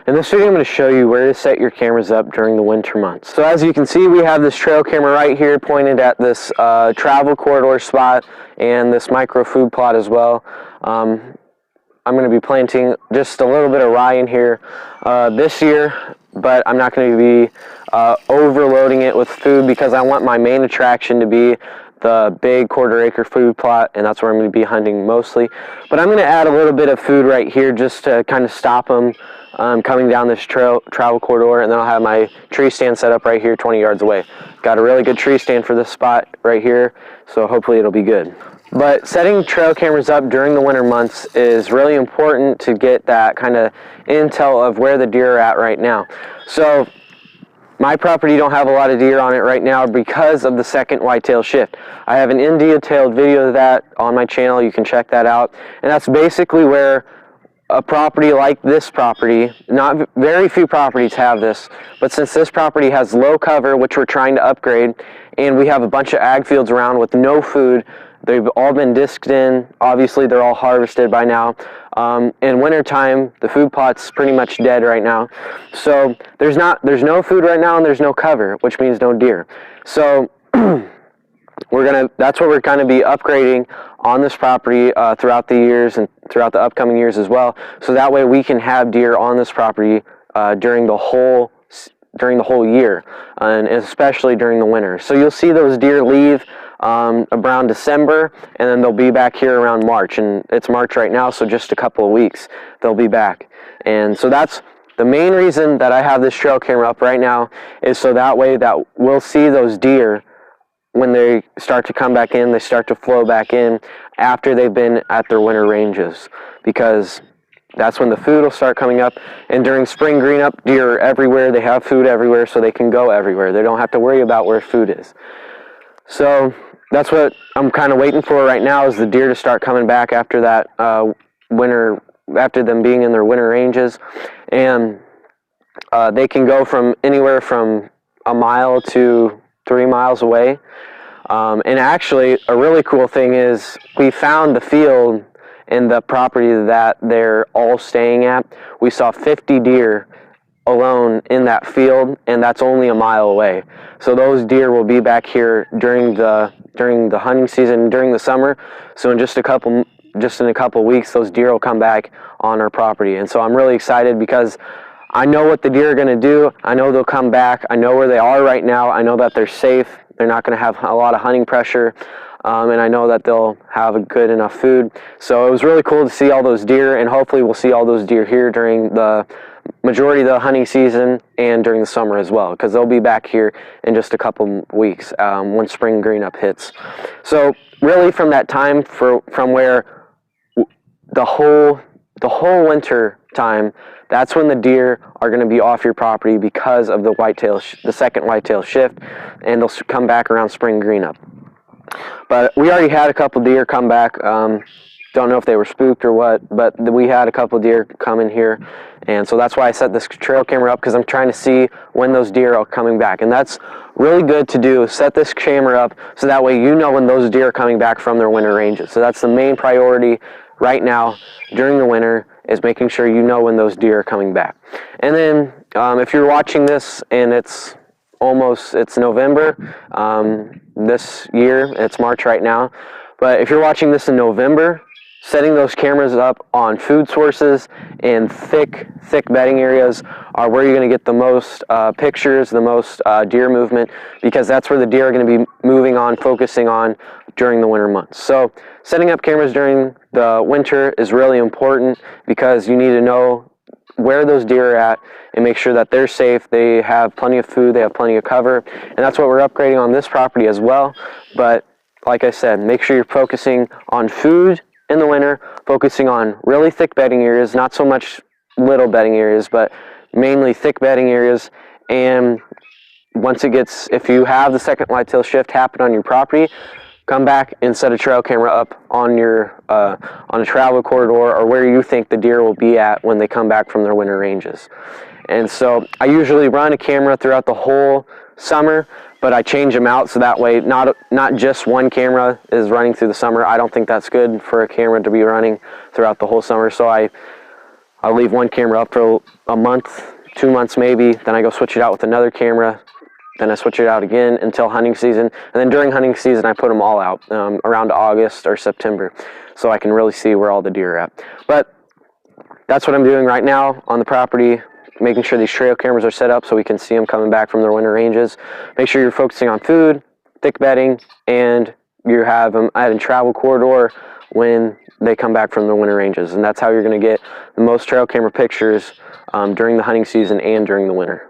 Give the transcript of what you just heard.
In this video, I'm going to show you where to set your cameras up during the winter months. So as you can see, we have this trail camera right here pointed at this travel corridor spot and this micro food plot as well. I'm going to be planting just a little bit of rye in here this year, but I'm not going to be overloading it with food because I want my main attraction to be the big quarter-acre food plot, and that's where I'm going to be hunting mostly. But I'm going to add a little bit of food right here just to kind of stop them coming down this travel corridor, and then I'll have my tree stand set up right here 20 yards away. Got a really good tree stand for this spot right here, so hopefully it'll be good. But setting trail cameras up during the winter months is really important to get that kind of intel of where the deer are at right now. So my property don't have a lot of deer on it right now because of the second whitetail shift. I have an in-detailed video of that on my channel. You can check that out. And that's basically where a property like this property, not very few properties have this, but since this property has low cover, which we're trying to upgrade, and we have a bunch of ag fields around with no food, they've all been disked in. Obviously, they're all harvested by now. In wintertime, the food plot's pretty much dead right now. So there's no food right now and there's no cover, which means no deer. So that's what we're going to be upgrading on this property throughout the years and throughout the upcoming years as well. So that way we can have deer on this property during the whole year, and especially during the winter. So you'll see those deer leave around December, and then they'll be back here around March, and it's March right now, so just a couple of weeks they'll be back. And so that's the main reason that I have this trail camera up right now, is so that way that we'll see those deer when they start to come back in, they start to flow back in after they've been at their winter ranges, because that's when the food will start coming up. And during spring green up, deer are everywhere. They have food everywhere, so they can go everywhere. They don't have to worry about where food is. So that's what I'm kind of waiting for right now, is the deer to start coming back after that winter, after them being in their winter ranges. And they can go from anywhere from a mile to 3 miles away. And actually, a really cool thing is we found the field in the property that they're all staying at. We saw 50 deer alone in that field, and that's only a mile away. So those deer will be back here during the hunting season, during the summer. So in just in a couple weeks, those deer will come back on our property. And so I'm really excited because I know what the deer are going to do. I know they'll come back. I know where they are right now. I know that they're safe. They're not going to have a lot of hunting pressure. And I know that they'll have a good enough food. So it was really cool to see all those deer, and hopefully we'll see all those deer here during the majority of the hunting season and during the summer as well, because they'll be back here in just a couple weeks when spring green up hits. So really from that time, from where the whole winter time, that's when the deer are going to be off your property because of the second whitetail shift, and they'll come back around spring green up. But we already had a couple deer come back. Don't know if they were spooked or what, but we had a couple deer come in here, and so that's why I set this trail camera up, because I'm trying to see when those deer are coming back. And that's really good to do, set this camera up so that way you know when those deer are coming back from their winter ranges. So that's the main priority right now during the winter, is making sure you know when those deer are coming back. And then if you're watching this and it's November this year, it's March right now, but if you're watching this in November, setting those cameras up on food sources and thick bedding areas are where you're going to get the most pictures, the most deer movement, because that's where the deer are going to be moving on, focusing on during the winter months. So setting up cameras during the winter is really important, because you need to know where those deer are at and make sure that they're safe, they have plenty of food, they have plenty of cover. And that's what we're upgrading on this property as well. But like I said, make sure you're focusing on food in the winter, focusing on really thick bedding areas, not so much little bedding areas, but mainly thick bedding areas. And once it gets, if you have the second whitetail shift happen on your property, come back and set a trail camera up on your on a travel corridor, or where you think the deer will be at when they come back from their winter ranges. And so I usually run a camera throughout the whole summer, but I change them out so that way not just one camera is running through the summer. I don't think that's good for a camera to be running throughout the whole summer. So I'll leave one camera up for a month, 2 months maybe, then I go switch it out with another camera, then I switch it out again until hunting season. And then during hunting season, I put them all out around August or September, so I can really see where all the deer are at. But that's what I'm doing right now on the property, making sure these trail cameras are set up so we can see them coming back from their winter ranges. Make sure you're focusing on food, thick bedding, and you have them at a travel corridor when they come back from their winter ranges. And that's how you're going to get the most trail camera pictures during the hunting season and during the winter.